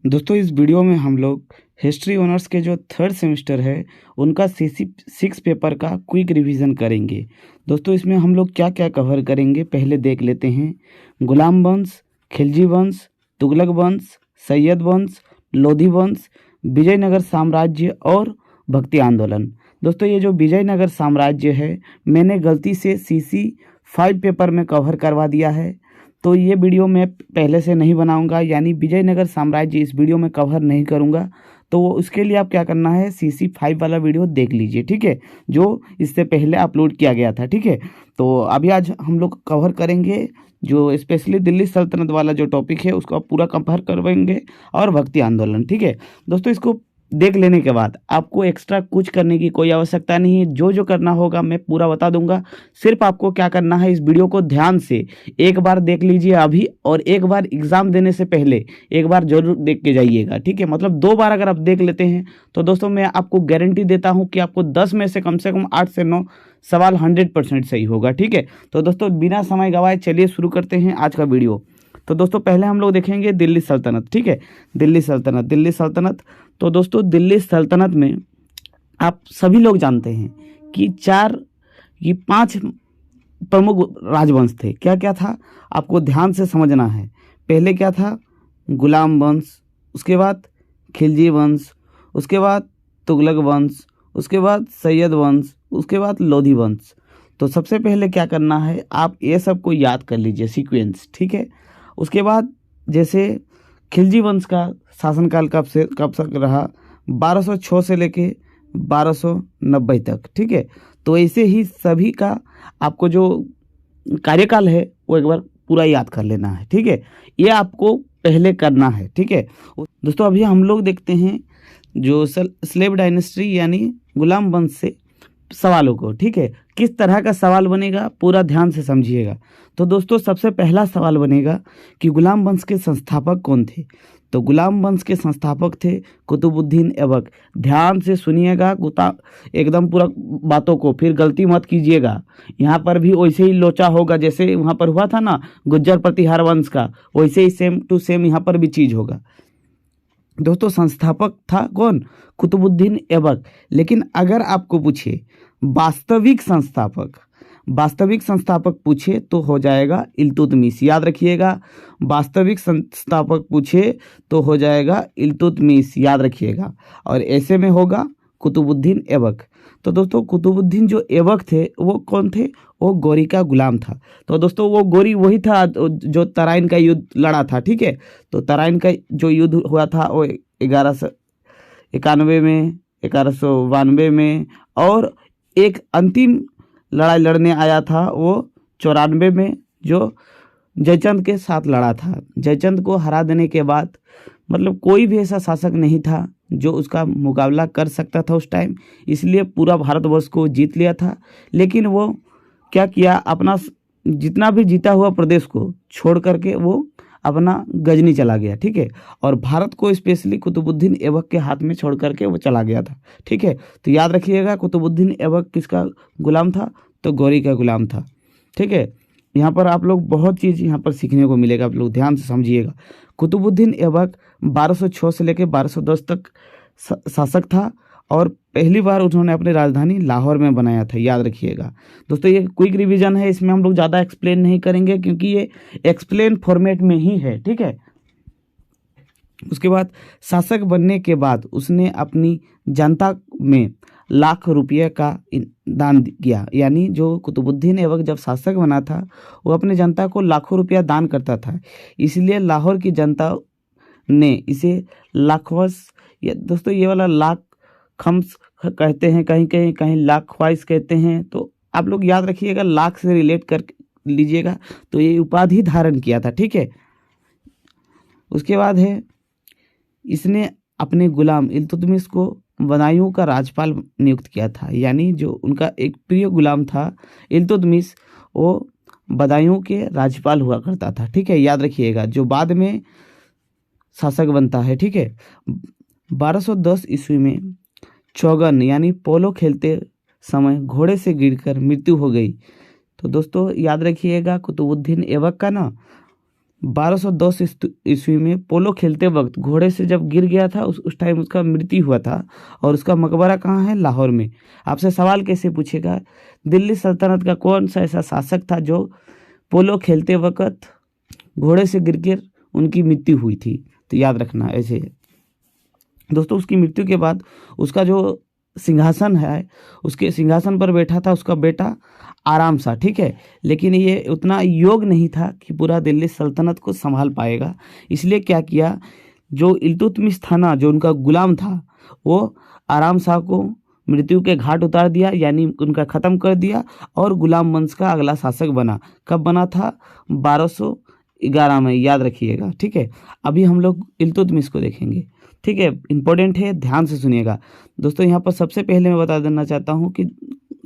दोस्तों इस वीडियो में हम लोग हिस्ट्री ऑनर्स के जो थर्ड सेमेस्टर है उनका सीसी 6 पेपर का क्विक रिवीजन करेंगे। दोस्तों इसमें हम लोग क्या क्या कवर करेंगे पहले देख लेते हैं। गुलाम वंश, खिलजी वंश, तुगलक वंश, सैयद वंश, लोधी वंश, विजयनगर साम्राज्य और भक्ति आंदोलन। दोस्तों ये जो विजयनगर साम्राज्य है मैंने गलती से सीसी 5 पेपर में कवर करवा दिया है, तो ये वीडियो मैं पहले से नहीं बनाऊंगा, यानी विजयनगर साम्राज्य इस वीडियो में कवर नहीं करूंगा। तो उसके लिए आप क्या करना है, सीसी 5 वाला वीडियो देख लीजिए, ठीक है, जो इससे पहले अपलोड किया गया था, ठीक है। तो अभी आज हम लोग कवर करेंगे जो स्पेशली दिल्ली सल्तनत वाला जो टॉपिक है उसको आप पूरा कवर करवाएंगे और भक्ति आंदोलन, ठीक है। दोस्तों इसको देख लेने के बाद आपको एक्स्ट्रा कुछ करने की कोई आवश्यकता नहीं है, जो जो करना होगा मैं पूरा बता दूंगा। सिर्फ आपको क्या करना है, इस वीडियो को ध्यान से एक बार देख लीजिए अभी, और एक बार एग्ज़ाम देने से पहले एक बार जरूर देख के जाइएगा, ठीक है। मतलब 2 बार अगर आप देख लेते हैं तो दोस्तों मैं आपको गारंटी देता हूँ कि आपको 10 में से कम 8 से 9 सवाल 100% सही होगा, ठीक है। तो दोस्तों बिना समय गवाए चलिए शुरू करते हैं आज का वीडियो। तो दोस्तों पहले हम लोग देखेंगे दिल्ली सल्तनत, ठीक है। दिल्ली सल्तनत। तो दोस्तों दिल्ली सल्तनत में आप सभी लोग जानते हैं कि 5 प्रमुख राजवंश थे। क्या क्या था आपको ध्यान से समझना है। पहले क्या था, गुलाम वंश, उसके बाद खिलजी वंश, उसके बाद तुगलक वंश, उसके बाद सैयद वंश, उसके बाद लोधी वंश। तो सबसे पहले क्या करना है, आप ये सबको याद कर लीजिए सीक्वेंस, ठीक है। उसके बाद जैसे खिलजी वंश का शासनकाल कब तक रहा, 1206 से लेके 1290 तक, ठीक है। तो ऐसे ही सभी का आपको जो कार्यकाल है वो एक बार पूरा याद कर लेना है, ठीक है। ये आपको पहले करना है, ठीक है। दोस्तों अभी हम लोग देखते हैं जो स्लेव डायनेस्टी यानी गुलाम वंश से सवालों को, ठीक है। किस तरह का सवाल बनेगा पूरा ध्यान से समझिएगा। तो दोस्तों सबसे पहला सवाल बनेगा कि गुलाम वंश के संस्थापक कौन थे। तो गुलाम वंश के संस्थापक थे कुतुबुद्दीन ऐबक। ध्यान से सुनिएगा एकदम पूरा बातों को, फिर गलती मत कीजिएगा। यहाँ पर भी वैसे ही लोचा होगा जैसे वहाँ पर हुआ था ना गुज्जर प्रतिहार वंश का, वैसे ही सेम टू सेम यहाँ पर भी चीज़ होगा। दोस्तों संस्थापक था कौन, कुतुबुद्दीन ऐबक। लेकिन अगर आपको पूछे वास्तविक संस्थापक पूछे तो हो जाएगा इल्तुतमिश। याद रखिएगा, वास्तविक संस्थापक पूछे तो हो जाएगा इल्तुतमिश, याद रखिएगा। और ऐसे में होगा कुतुबुद्दीन ऐबक। तो दोस्तों कुतुबुद्दीन जो ऐबक थे वो कौन थे, वो गौरी का गुलाम था। तो दोस्तों वो गौरी वही था जो तराइन का युद्ध लड़ा था, ठीक है। तो तराइन का जो युद्ध हुआ था वो 1191 में, 1192 में, और एक अंतिम लड़ाई लड़ने आया था वो 94 में, जो जयचंद के साथ लड़ा था। जयचंद को हरा देने के बाद मतलब कोई भी ऐसा शासक नहीं था जो उसका मुकाबला कर सकता था उस टाइम, इसलिए पूरा भारतवर्ष को जीत लिया था। लेकिन वो क्या किया, अपना जितना भी जीता हुआ प्रदेश को छोड़ करके वो अपना गजनी चला गया, ठीक है। और भारत को स्पेशली कुतुबुद्दीन ऐबक के हाथ में छोड़ करके वो चला गया था, ठीक है। तो याद रखिएगा कुतुबुद्दीन ऐबक किसका गुलाम था, तो गौरी का गुलाम था, ठीक है। यहाँ पर आप लोग बहुत चीज़ यहाँ पर सीखने को मिलेगा, आप लोग ध्यान से समझिएगा। कुतुबुद्दीन ऐबक 1206 से लेकर 1210 तक शासक था, और पहली बार उन्होंने अपनी राजधानी लाहौर में बनाया था, याद रखिएगा। दोस्तों ये क्विक रिवीजन है, इसमें हम लोग ज़्यादा एक्सप्लेन नहीं करेंगे क्योंकि ये एक्सप्लेन फॉर्मेट में ही है, ठीक है। उसके बाद शासक बनने के बाद उसने अपनी जनता में लाख रुपये का दान किया। यानी जो कुतुबुद्दीन ऐबक जब शासक बना था वो अपने जनता को लाखों रुपया दान करता था, इसलिए लाहौर की जनता ने इसे लाखवस, दोस्तों ये वाला लाख खम्स कहते हैं, कहीं लाख ख्वाइस कहते हैं। तो आप लोग याद रखिएगा, लाख से रिलेट कर लीजिएगा। तो ये उपाधि धारण किया था, ठीक है। उसके बाद है इसने अपने गुलाम इल्तुतमिश को बदायूं का राज्यपाल नियुक्त किया था। यानी जो उनका एक प्रिय गुलाम था इल्तुतमिश, वो बदायूं के राज्यपाल हुआ करता था, ठीक है। याद रखिएगा, जो बाद में शासक बनता है, ठीक है। 1210 ईस्वी में चौगन यानी पोलो खेलते समय घोड़े से गिरकर मृत्यु हो गई। तो दोस्तों याद रखिएगा कुतुबुद्दीन ऐबक का ना 1210 ईस्वी में पोलो खेलते वक्त घोड़े से जब गिर गया था, उस टाइम उसका मृत्यु हुआ था और उसका मकबरा कहाँ है? लाहौर में। आपसे सवाल कैसे पूछेगा? दिल्ली सल्तनत का कौन सा ऐसा शासक था जो पोलो खेलते वक्त घोड़े से गिर उनकी मृत्यु हुई थी? तो याद रखना ऐसे। दोस्तों उसकी मृत्यु के बाद उसका जो सिंहासन है, उसके सिंहासन पर बैठा था उसका बेटा आराम शाह, ठीक है। लेकिन ये उतना योग्य नहीं था कि पूरा दिल्ली सल्तनत को संभाल पाएगा। इसलिए क्या किया, जो इल्तुतमिश था ना, जो उनका गुलाम था, वो आराम शाह को मृत्यु के घाट उतार दिया, यानी उनका ख़त्म कर दिया और गुलाम वंश का अगला शासक बना। कब बना था? 1211 में, याद रखिएगा, ठीक है। अभी हम लोग इल्तुतमिश को देखेंगे, ठीक है। इंपॉर्टेंट है, ध्यान से सुनिएगा दोस्तों। यहाँ पर सबसे पहले मैं बता देना चाहता हूँ कि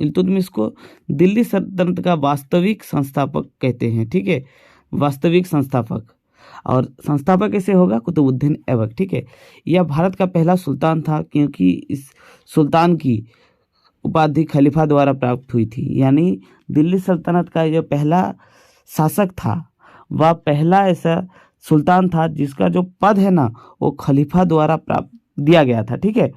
इल्तुतमिश को दिल्ली सल्तनत का वास्तविक संस्थापक कहते हैं, ठीक है, वास्तविक संस्थापक। और संस्थापक कैसे होगा? कुतुबुद्दीन ऐबक, ठीक है। यह भारत का पहला सुल्तान था क्योंकि इस सुल्तान की उपाधि खलीफा द्वारा प्राप्त हुई थी, यानी दिल्ली सल्तनत का जो पहला शासक था वह पहला ऐसा सुल्तान था जिसका जो पद है ना वो खलीफा द्वारा प्राप्त दिया गया था, ठीक है।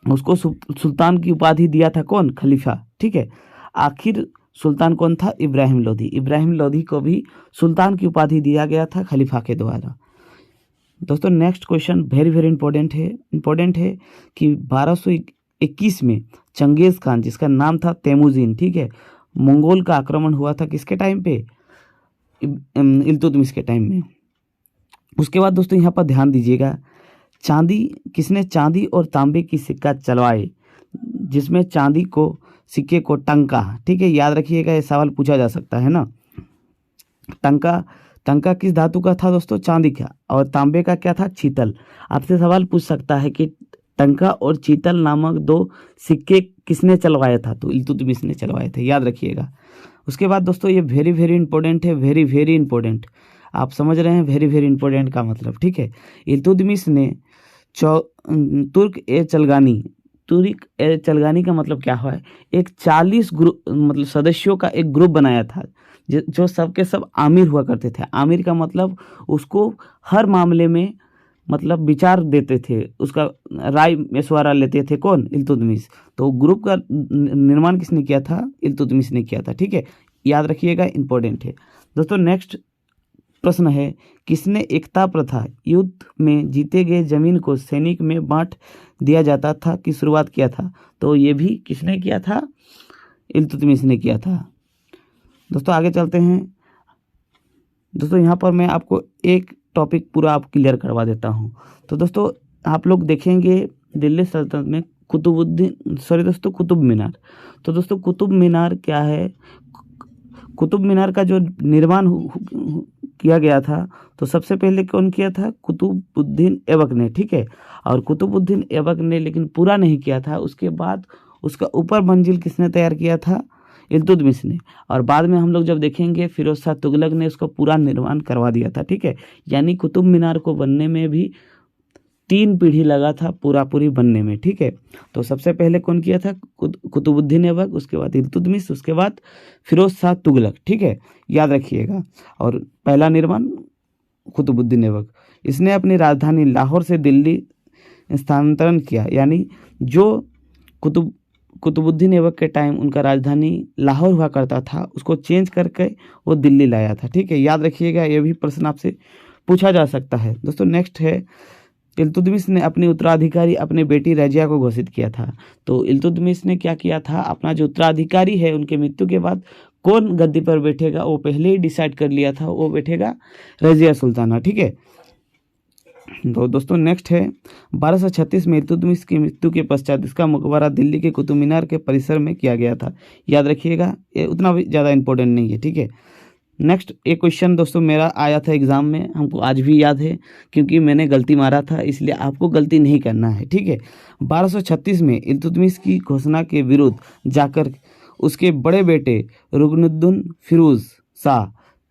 उसको सुल्तान की उपाधि दिया था कौन? खलीफा, ठीक है। आखिर सुल्तान कौन था? इब्राहिम लोधी। इब्राहिम लोधी को भी सुल्तान की उपाधि दिया गया था खलीफा के द्वारा। दोस्तों next question very very important है कि 1221 में चंगेज खान, जिसका नाम था तेमुजिन, ठीक है, मंगोल का आक्रमण हुआ था किसके टाइम पे? इल्तुतमिश के टाइम में। उसके बाद दोस्तों यहाँ पर ध्यान दीजिएगा, किसने चांदी और तांबे की सिक्का चलवाए, जिसमें चांदी को सिक्के को टंका, ठीक है, याद रखिएगा, ये सवाल पूछा जा सकता है ना। टंका किस धातु का था दोस्तों? चांदी का। और तांबे का क्या था? चीतल। आपसे सवाल पूछ सकता है कि टंका और चीतल नामक दो सिक्के किसने चलवाया था? तो इल्तुतमिश ने चलवाए थे, याद रखिएगा। उसके बाद दोस्तों ये वेरी वेरी इंपॉर्टेंट है, वेरी वेरी इंपॉर्टेंट। आप समझ रहे हैं वेरी वेरी इंपॉर्टेंट का मतलब, ठीक है। इल्तुतमिश ने तुर्क ए चलगानी का मतलब क्या है? एक 40 ग्रुप मतलब सदस्यों का एक ग्रुप बनाया था, जो सब के सब आमिर हुआ करते थे। आमिर का मतलब उसको हर मामले में मतलब विचार देते थे, उसका राय मशवरा लेते थे कौन? इल्तुतमिश। तो ग्रुप का निर्माण किसने किया था? इल्तुतमिश ने किया था, ठीक है, याद रखिएगा, इंपॉर्टेंट है। दोस्तों नेक्स्ट प्रश्न है, किसने एकता प्रथा, युद्ध में जीते गए जमीन को सैनिक में बांट दिया जाता था, की शुरुआत किया था? तो ये भी किसने किया था? इल्तुतमिश ने किया था। दोस्तों आगे चलते हैं। दोस्तों यहाँ पर मैं आपको एक टॉपिक पूरा आप क्लियर करवा देता हूँ। तो दोस्तों आप लोग देखेंगे दिल्ली सल्तनत में कुतुब मीनार। तो दोस्तों कुतुब मीनार क्या है? कुतुब मीनार का जो निर्माण किया गया था, तो सबसे पहले कौन किया था? कुतुबुद्दीन ऐबक ने, ठीक है। और कुतुबुद्दीन ऐबक ने लेकिन पूरा नहीं किया था। उसके बाद उसका ऊपर मंजिल किसने तैयार किया था? इल्तुतमिश ने। और बाद में हम लोग जब देखेंगे फिरोज शाह तुगलक ने उसका पूरा निर्माण करवा दिया था, ठीक है। यानी कुतुब मीनार को बनने में भी 3 पीढ़ी लगा था पूरी बनने में, ठीक है। तो सबसे पहले कौन किया था? कुतुबुद्दीन ऐबक, उसके बाद इल्तुतमिश, उसके बाद फिरोज शाह तुगलक, ठीक है, याद रखिएगा। और पहला निर्माण कुतुबुद्दीन ऐबक। इसने अपनी राजधानी लाहौर से दिल्ली स्थानांतरण किया, यानी जो कुतुबुद्दीन ऐबक के टाइम उनका राजधानी लाहौर हुआ करता था, उसको चेंज करके वो दिल्ली लाया था, ठीक है, याद रखिएगा। ये भी प्रश्न आपसे पूछा जा सकता है। दोस्तों नेक्स्ट है, इल्तुतमिश ने अपने उत्तराधिकारी अपने बेटी रजिया को घोषित किया था। तो इल्तुतमिश ने क्या किया था? अपना जो उत्तराधिकारी है, उनके मृत्यु के बाद कौन गद्दी पर बैठेगा वो पहले ही डिसाइड कर लिया था, वो बैठेगा रजिया सुल्ताना, ठीक है। तो दोस्तों नेक्स्ट है, 1236 में इल्तुतमिश की मृत्यु के पश्चात इसका मकबरा दिल्ली के कुतुब मीनार के परिसर में किया गया था, याद रखिएगा। ये उतना भी ज़्यादा इंपॉर्टेंट नहीं है, ठीक है। नेक्स्ट एक क्वेश्चन दोस्तों मेरा आया था एग्जाम में, हमको आज भी याद है क्योंकि मैंने गलती मारा था, इसलिए आपको गलती नहीं करना है, ठीक है। 1236 में इल्तुतमिश की घोषणा के विरुद्ध जाकर उसके बड़े बेटे रुकनुद्दीन फिरोज शाह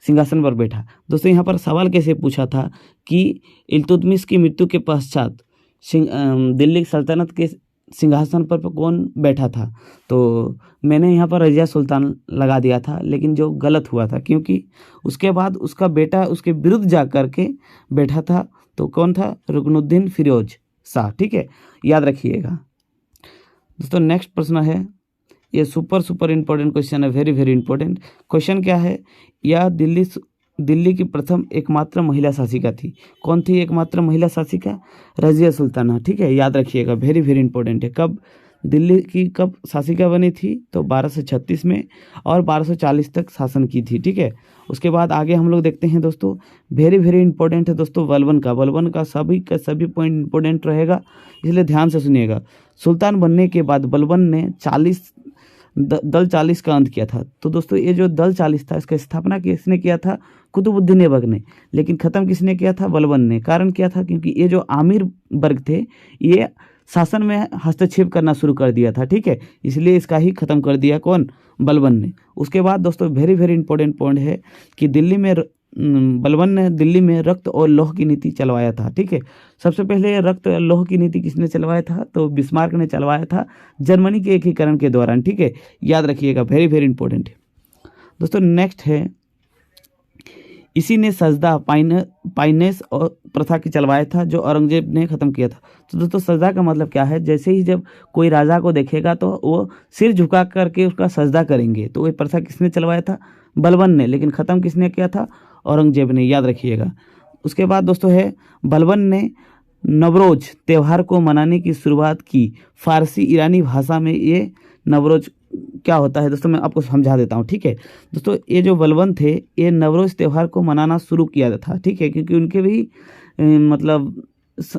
सिंहासन पर बैठा। दोस्तों यहाँ पर सवाल कैसे पूछा था कि इल्तुतमिश की मृत्यु के पश्चात दिल्ली सल्तनत के सिंहासन पर कौन बैठा था, तो मैंने यहाँ पर रज़िया सुल्तान लगा दिया था, लेकिन जो गलत हुआ था, क्योंकि उसके बाद उसका बेटा उसके विरुद्ध जा कर के बैठा था। तो कौन था? रुकनुद्दीन फिरोज शाह। ठीक है, याद रखिएगा दोस्तों। नेक्स्ट प्रश्न है, ये सुपर इम्पोर्टेंट क्वेश्चन है, वेरी वेरी इंपॉर्टेंट क्वेश्चन। क्या है? यह दिल्ली की प्रथम एकमात्र महिला शासिका थी। कौन थी एकमात्र महिला शासिका? रज़िया सुल्ताना। ठीक है, याद रखिएगा, वेरी वेरी इंपॉर्टेंट है। कब दिल्ली की कब शासिका बनी थी? तो 1236 में, और 1240 तक शासन की थी। ठीक है, उसके बाद आगे हम लोग देखते हैं दोस्तों, वेरी वेरी इंपॉर्टेंट है दोस्तों बलबन का सभी पॉइंट इंपॉर्टेंट रहेगा, इसलिए ध्यान से सुनिएगा। सुल्तान बनने के बाद बलबन ने दल 40 का अंत किया था। तो दोस्तों ये जो दल 40 था, इसका स्थापना किसने किया था? कुतुबुद्दीन ऐबक ने। लेकिन ख़त्म किसने किया था? बलबन ने। कारण क्या था? क्योंकि ये जो आमिर वर्ग थे, ये शासन में हस्तक्षेप करना शुरू कर दिया था। ठीक है, इसलिए इसका ही ख़त्म कर दिया कौन? बलबन ने। उसके बाद दोस्तों वेरी वेरी इंपॉर्टेंट पॉइंट है कि बलबन ने दिल्ली में रक्त और लौह की नीति चलवाया था। ठीक है, सबसे पहले रक्त और लौह की नीति किसने चलवाया था? तो बिस्मार्क ने चलवाया था, जर्मनी के एकीकरण के दौरान। ठीक है, याद रखिएगा, वेरी वेरी इंपॉर्टेंट है दोस्तों। नेक्स्ट है, इसी ने सजदा पाइनेस और प्रथा की चलवाया था, जो औरंगजेब ने ख़त्म किया था। तो दोस्तों सजदा का मतलब क्या है? जैसे ही जब कोई राजा को देखेगा तो वो सिर झुका करके उसका सजदा करेंगे। तो ये प्रथा किसने चलवाया था? बलबन ने। लेकिन ख़त्म किसने किया था? औरंगजेब ने, याद रखिएगा। उसके बाद दोस्तों है, बलबन ने नवरोज त्यौहार को मनाने की शुरुआत की। फारसी ईरानी भाषा में ये नवरोज क्या होता है दोस्तों, मैं आपको समझा देता हूँ। ठीक है दोस्तों, ये जो बलबन थे, ये नवरोज त्यौहार को मनाना शुरू किया था। ठीक है, क्योंकि उनके भी मतलब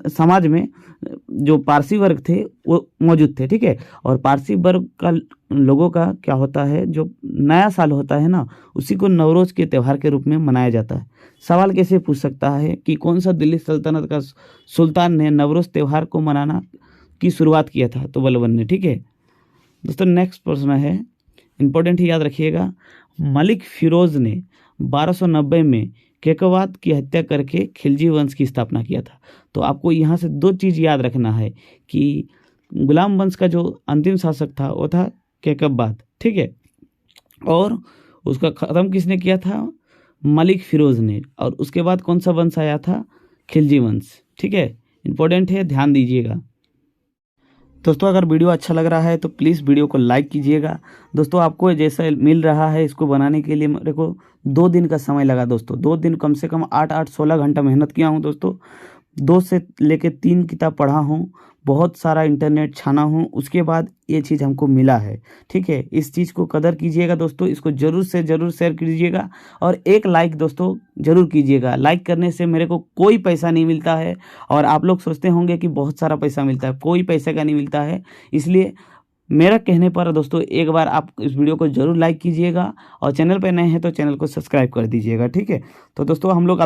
समाज में जो पारसी वर्ग थे वो मौजूद थे। ठीक है, और पारसी वर्ग का लोगों का क्या होता है, जो नया साल होता है ना, उसी को नवरोज के त्यौहार के रूप में मनाया जाता है। सवाल कैसे पूछ सकता है कि कौन सा दिल्ली सल्तनत का सुल्तान ने नवरोज त्यौहार को मनाना की शुरुआत किया था? तो बलबन ने। ठीक है दोस्तों, नेक्स्ट प्रश्न है, इंपॉर्टेंट ही, याद रखिएगा। मलिक फिरोज ने 1290 में केकवाद की हत्या करके खिलजी वंश की स्थापना किया था। तो आपको यहाँ से दो चीज़ याद रखना है कि गुलाम वंश का जो अंतिम शासक था वो था केकवाद। ठीक है, और उसका ख़त्म किसने किया था? मलिक फिरोज ने। और उसके बाद कौन सा वंश आया था? खिलजी वंश। ठीक है, इंपॉर्टेंट है, ध्यान दीजिएगा दोस्तों। अगर वीडियो अच्छा लग रहा है तो प्लीज़ वीडियो को लाइक कीजिएगा दोस्तों। आपको जैसा मिल रहा है, इसको बनाने के लिए मेरे को 2 दिन का समय लगा दोस्तों। 2 दिन कम से कम 8-8 16 घंटा मेहनत किया हूँ दोस्तों। 2 से लेके 3 किताब पढ़ा हूँ, बहुत सारा इंटरनेट छाना हूँ, उसके बाद ये चीज़ हमको मिला है। ठीक है, इस चीज़ को कदर कीजिएगा दोस्तों, इसको ज़रूर से ज़रूर शेयर कीजिएगा, और एक लाइक दोस्तों ज़रूर कीजिएगा। लाइक करने से मेरे को कोई पैसा नहीं मिलता है, और आप लोग सोचते होंगे कि बहुत सारा पैसा मिलता है, कोई पैसे का नहीं मिलता है। इसलिए मेरा कहने पर दोस्तों एक बार आप इस वीडियो को ज़रूर लाइक कीजिएगा, और चैनल पर नए हैं तो चैनल को सब्सक्राइब कर दीजिएगा। ठीक है, तो दोस्तों हम लोग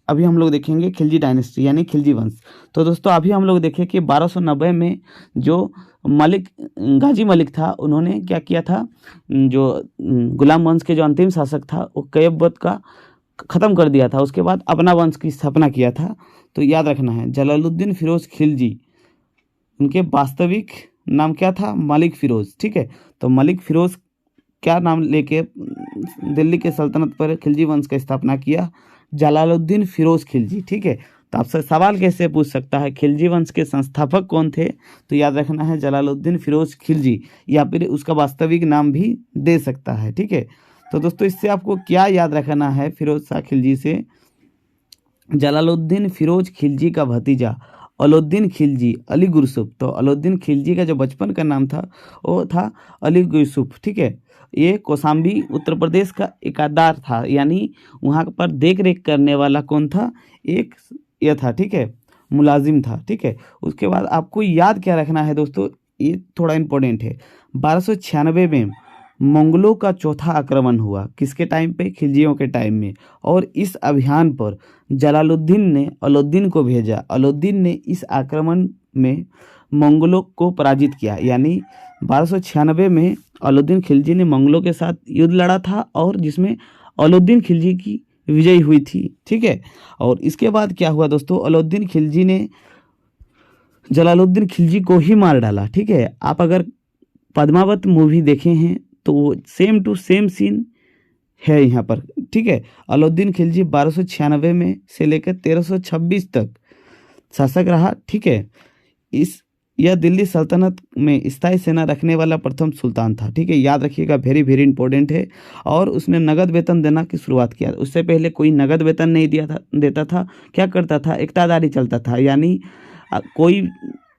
अभी हम लोग देखेंगे खिलजी डायनेस्टी यानी खिलजी वंश। तो दोस्तों अभी हम लोग देखें कि 1290 में जो गाजी मलिक था, उन्होंने क्या किया था? जो गुलाम वंश के जो अंतिम शासक था, वो कैकवाद का ख़त्म कर दिया था। उसके बाद अपना वंश की स्थापना किया था। तो याद रखना है, जलालुद्दीन फिरोज खिलजी, उनके वास्तविक नाम क्या था? मलिक फिरोज। ठीक है, तो मलिक फिरोज क्या नाम लेके दिल्ली के सल्तनत पर खिलजी वंश का स्थापना किया? जलालुद्दीन फिरोज खिलजी। ठीक है, तो आपसे सवाल कैसे पूछ सकता है खिलजी वंश के संस्थापक कौन थे? तो याद रखना है जलालुद्दीन फिरोज खिलजी, या फिर उसका वास्तविक नाम भी दे सकता है। ठीक है, तो दोस्तों इससे आपको क्या याद रखना है? फिरोज शाह खिलजी से जलालुद्दीन फिरोज खिलजी का भतीजा अलाउद्दीन खिलजी अली गुरसूफ। तो अलाउद्दीन खिलजी का जो बचपन का नाम था वो था अली गुरसूफ। ठीक है, ये कौशाम्बी उत्तर प्रदेश का एकादार था, यानी वहाँ पर देख रेख करने वाला कौन था? एक ये था। ठीक है, मुलाजिम था। ठीक है, उसके बाद आपको याद क्या रखना है दोस्तों, ये थोड़ा इम्पोर्टेंट है। 1296 में मंगलों का चौथा आक्रमण हुआ। किसके टाइम पे? खिलजियों के टाइम में। और इस अभियान पर जलालुद्दीन ने अलाउद्दीन को भेजा। अलाउद्दीन ने इस आक्रमण में मंगलों को पराजित किया, यानी 1296 में अलाउद्दीन खिलजी ने मंगलों के साथ युद्ध लड़ा था, और जिसमें अलाउद्दीन खिलजी की विजयी हुई थी। ठीक है, और इसके बाद क्या हुआ दोस्तों? अलाउद्दीन खिलजी ने जलालुद्दीन खिलजी को ही मार डाला। ठीक है, आप अगर पद्मावत मूवी देखे हैं तो वो सेम टू सेम सीन है यहाँ पर। ठीक है, अलाउद्दीन खिलजी 1296 में से लेकर 1326 तक शासक रहा। ठीक है, यह दिल्ली सल्तनत में स्थायी सेना रखने वाला प्रथम सुल्तान था। ठीक है, याद रखिएगा, वेरी वेरी इंपॉर्टेंट है। और उसने नगद वेतन देना की शुरुआत किया। उससे पहले कोई नगद वेतन नहीं देता था। क्या करता था, एकतादारी चलता था, यानी कोई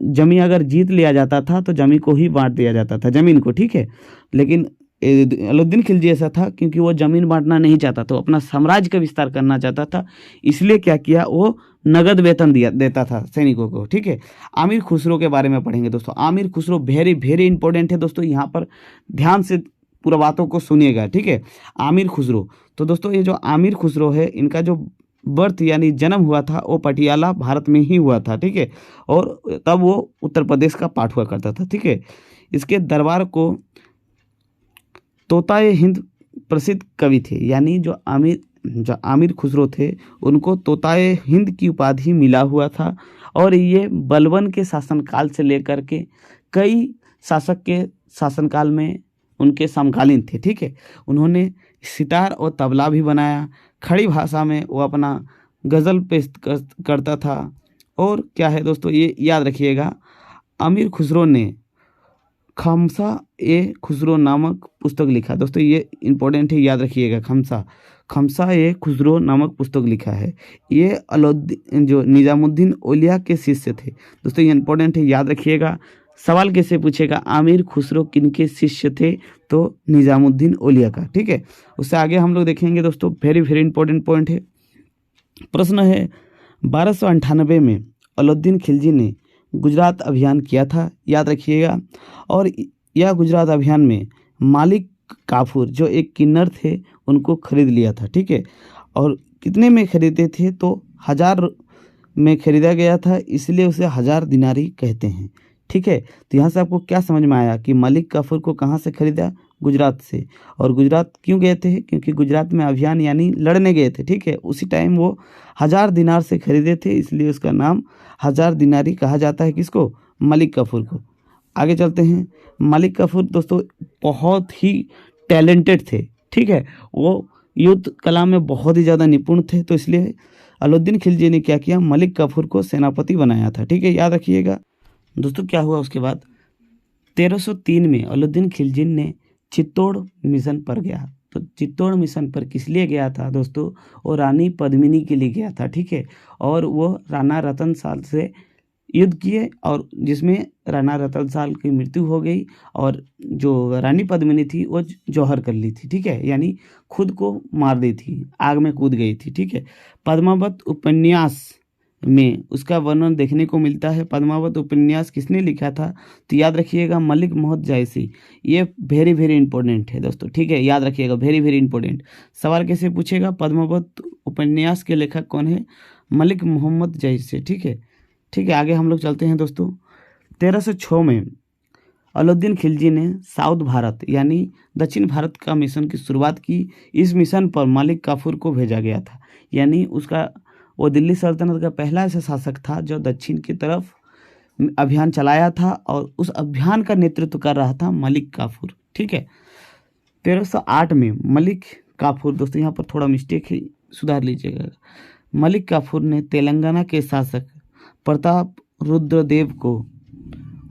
जमीन अगर जीत लिया जाता था तो जमीन को ही बांट दिया जाता था, जमीन को। ठीक है, लेकिन अलाउद्दीन खिलजी ऐसा था क्योंकि वो जमीन बांटना नहीं चाहता, तो अपना साम्राज्य का विस्तार करना चाहता था, इसलिए क्या किया, वो नगद वेतन देता था सैनिकों को। ठीक है, आमिर खुसरो के बारे में पढ़ेंगे दोस्तों। Aamir Khusro very very important है दोस्तों, यहाँ पर ध्यान से पूरा बातों को सुनिएगा। ठीक है, आमिर खुसरो, तो दोस्तों ये जो आमिर खुसरो है, इनका जो बर्थ यानी जन्म हुआ था वो पटियाला भारत में ही हुआ था। ठीक है, और तब वो उत्तर प्रदेश का पार्ट हुआ करता था। ठीक है, इसके दरबार को तोताए हिंद प्रसिद्ध कवि थे, यानी जो आमिर खुसरो थे उनको तोताए हिंद की उपाधि मिला हुआ था। और ये बलबन के शासनकाल से लेकर के कई शासक के शासनकाल में उनके समकालीन थे। ठीक है, उन्होंने सितार और तबला भी बनाया। खड़ी भाषा में वो अपना गज़ल पेश करता था। और क्या है दोस्तों, ये याद रखिएगा, आमिर खुसरो ने खमसा ए खुसरो नामक पुस्तक लिखा। दोस्तों ये इंपॉर्टेंट है, याद रखिएगा, खमसा ए खुसरो नामक पुस्तक लिखा है। ये अलाउद्दीन जो निजामुद्दीन औलिया के शिष्य थे। दोस्तों ये इंपॉर्टेंट है, याद रखिएगा। सवाल कैसे पूछेगा, आमिर खुसरो किनके शिष्य थे, तो निजामुद्दीन औलिया का। ठीक है, उससे आगे हम लोग देखेंगे दोस्तों, वेरी वेरी इंपॉर्टेंट पॉइंट है। प्रश्न है, 1298 में अलाउद्दीन खिलजी ने गुजरात अभियान किया था, याद रखिएगा। और यह गुजरात अभियान में मालिक काफूर जो एक किन्नर थे उनको खरीद लिया था। ठीक है, और कितने में खरीदे थे, तो 1000 में खरीदा गया था, इसलिए उसे 1000 दिनारी कहते हैं। ठीक है, तो यहाँ से आपको क्या समझ में आया कि मलिक काफूर को कहाँ से खरीदा, गुजरात से। और गुजरात क्यों गए थे, क्योंकि गुजरात में अभियान यानी लड़ने गए थे। ठीक है, उसी टाइम वो 1000 दिनार से खरीदे थे, इसलिए उसका नाम 1000 दिनारी कहा जाता है। किसको, मलिक काफूर को। आगे चलते हैं। मलिक काफूर दोस्तों बहुत ही टैलेंटेड थे। ठीक है, वो युद्ध कला में बहुत ही ज़्यादा निपुण थे, तो इसलिए अलाउद्दीन खिलजी ने क्या किया, मलिक काफूर को सेनापति बनाया था। ठीक है, याद रखिएगा दोस्तों। क्या हुआ उसके बाद, 1303 में अलाउद्दीन खिलजी ने चित्तौड़ मिशन पर गया। तो चित्तौड़ मिशन पर किस लिए गया था दोस्तों, वो रानी पद्मिनी के लिए गया था। ठीक है, और वो राणा रतनसाल से युद्ध किए, और जिसमें राणा रतनसाल की मृत्यु हो गई, और जो रानी पद्मिनी थी वो जौहर कर ली थी। ठीक है, यानी खुद को मार दी थी, आग में कूद गई थी। ठीक है, पद्मावत उपन्यास में उसका वर्णन देखने को मिलता है। पद्मावत उपन्यास किसने लिखा था, तो याद रखिएगा, मलिक मोहम्मद जायसी। ये वेरी वेरी इंपॉर्टेंट है दोस्तों। ठीक है, याद रखिएगा, वेरी वेरी इंपॉर्टेंट। सवाल कैसे पूछेगा, पद्मावत उपन्यास के लेखक कौन है, मलिक मोहम्मद जायसी। ठीक है, ठीक है, आगे हम लोग चलते हैं दोस्तों। 1306 में अलाउद्दीन खिलजी ने साउथ भारत यानी दक्षिण भारत का मिशन की शुरुआत की। इस मिशन पर मलिक काफूर को भेजा गया था, यानी वो दिल्ली सल्तनत का पहला ऐसा शासक था जो दक्षिण की तरफ अभियान चलाया था, और उस अभियान का नेतृत्व कर रहा था मलिक काफूर। ठीक है, 1308 में मलिक काफूर, दोस्तों यहाँ पर थोड़ा मिस्टेक है, सुधार लीजिएगा। मलिक काफूर ने तेलंगाना के शासक प्रताप रुद्रदेव को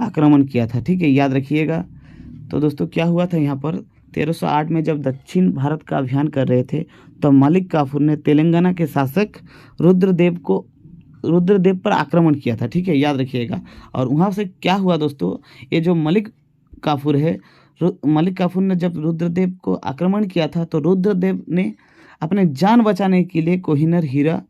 आक्रमण किया था। ठीक है, याद रखिएगा। तो दोस्तों क्या हुआ था यहाँ पर, 1308 में जब दक्षिण भारत का अभियान कर रहे थे, तो मलिक काफूर ने तेलंगाना के शासक रुद्रदेव पर आक्रमण किया था। ठीक है, याद रखिएगा। और वहाँ से क्या हुआ दोस्तों, ये जो मलिक काफूर है, मलिक काफूर ने जब रुद्रदेव को आक्रमण किया था, तो रुद्रदेव ने अपने जान बचाने के लिए कोहिनूर हीरा